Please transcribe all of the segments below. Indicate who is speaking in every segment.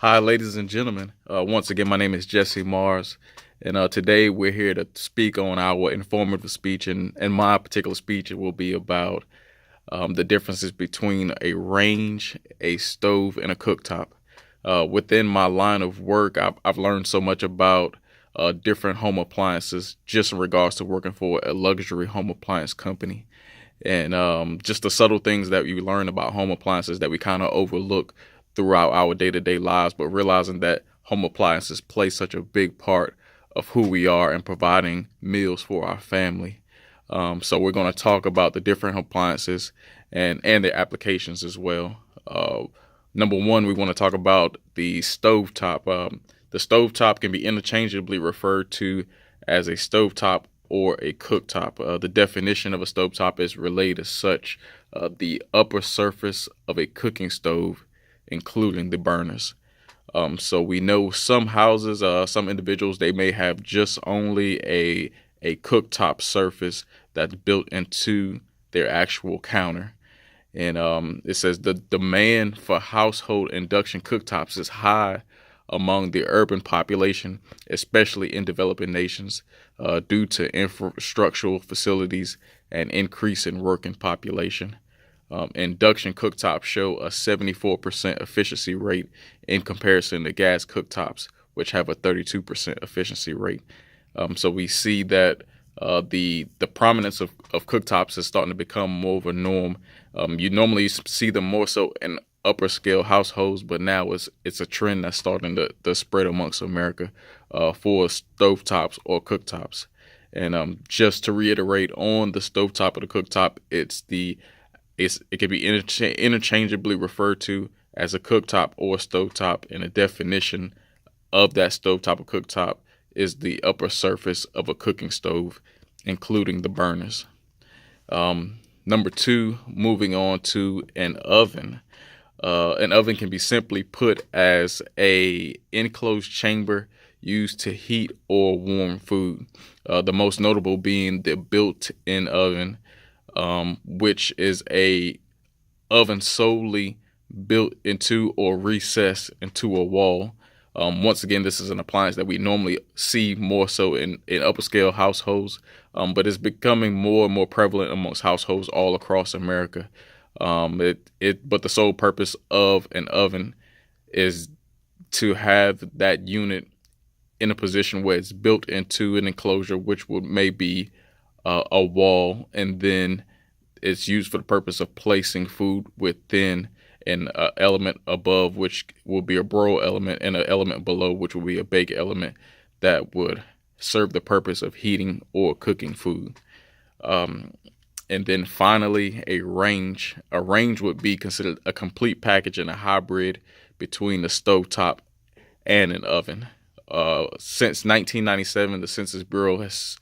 Speaker 1: Hi, ladies and gentlemen. Once again, my name is Jesse Mars, and today we're here to speak on our informative speech. And my particular speech it will be about the differences between a range, a stove, and a cooktop. Within my line of work, I've learned so much about different home appliances just in regards to working for a luxury home appliance company. And just the subtle things that you learn about home appliances that we kind of overlook throughout our day-to-day lives, but realizing that home appliances play such a big part of who we are and providing meals for our family. So we're going to talk about the different appliances and their applications as well. Number one, we want to talk about the stovetop. The stovetop can be interchangeably referred to as a stovetop or a cooktop. The definition of a stovetop is relayed as such: the upper surface of a cooking stove, including the burners. So we know some houses, some individuals, they may have just only a cooktop surface that's built into their actual counter. And it says the demand for household induction cooktops is high among the urban population, especially in developing nations, due to infrastructural facilities and increase in working population. Induction cooktops show a 74% efficiency rate in comparison to gas cooktops, which have a 32% efficiency rate. So we see that the prominence of cooktops is starting to become more of a norm. You normally see them more so in upper scale households, but now it's a trend that's starting to spread amongst America for stovetops or cooktops. And just to reiterate on the stovetop or the cooktop, it can be interchangeably referred to as a cooktop or a stovetop, and the definition of that stovetop or cooktop is the upper surface of a cooking stove, including the burners. Number two, moving on to an oven. An oven can be simply put as a enclosed chamber used to heat or warm food. The most notable being the built-in oven, which is a oven solely built into or recessed into a wall. Once again, this is an appliance that we normally see more so in upper scale households, but it's becoming more and more prevalent amongst households all across America. But the sole purpose of an oven is to have that unit in a position where it's built into an enclosure, which would maybe a wall, and then it's used for the purpose of placing food within an element above, which will be a broil element, and an element below, which will be a bake element that would serve the purpose of heating or cooking food. And then finally, a range. A range would be considered a complete package and a hybrid between the stovetop and an oven. Since 1997, the Census Bureau has,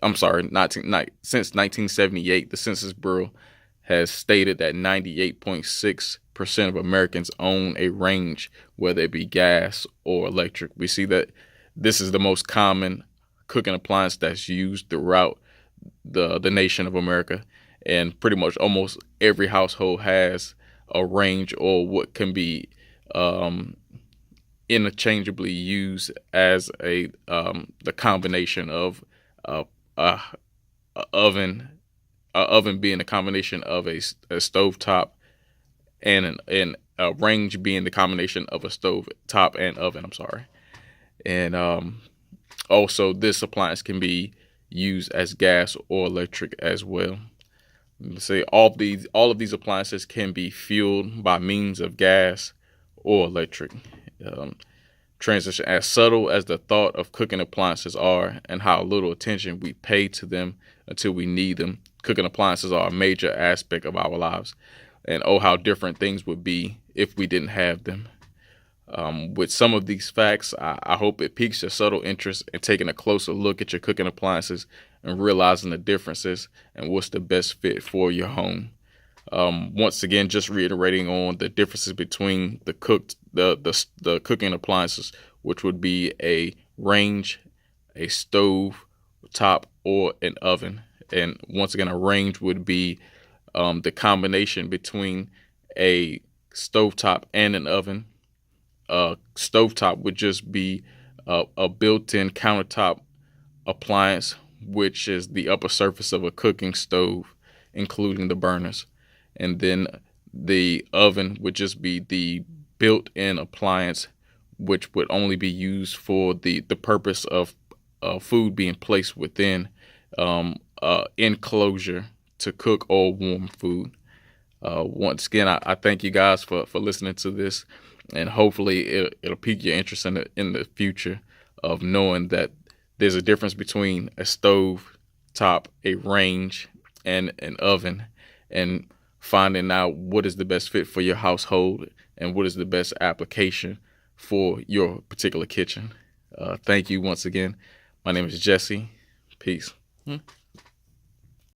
Speaker 1: since 1978, the Census Bureau has stated that 98.6% of Americans own a range, whether it be gas or electric. We see that this is the most common cooking appliance that's used throughout the nation of America, and pretty much almost every household has a range, or what can be interchangeably used as the combination of a oven being a combination of a stovetop, and a range being the combination of a stove top and oven. And also this appliance can be used as gas or electric as well. Let's say all of these appliances can be fueled by means of gas or electric. Transition: as subtle as the thought of cooking appliances are, and how little attention we pay to them until we need them, cooking appliances are a major aspect of our lives. And oh, how different things would be if we didn't have them. With some of these facts, I hope it piques your subtle interest in taking a closer look at your cooking appliances and realizing the differences and what's the best fit for your home. Once again, just reiterating on the differences between the cooking appliances, which would be a range, a stove top, or an oven. And once again, a range would be the combination between a stovetop and an oven. stovetop would just be a built-in countertop appliance, which is the upper surface of a cooking stove, including the burners. And then the oven would just be the built-in appliance, which would only be used for the purpose of food being placed within enclosure to cook or warm food. Once again, I thank you guys for listening to this, and hopefully it'll pique your interest in the future of knowing that there's a difference between a stove top, a range, and an oven, and finding out what is the best fit for your household and what is the best application for your particular kitchen. Thank you once again. My name is Jesse. Peace.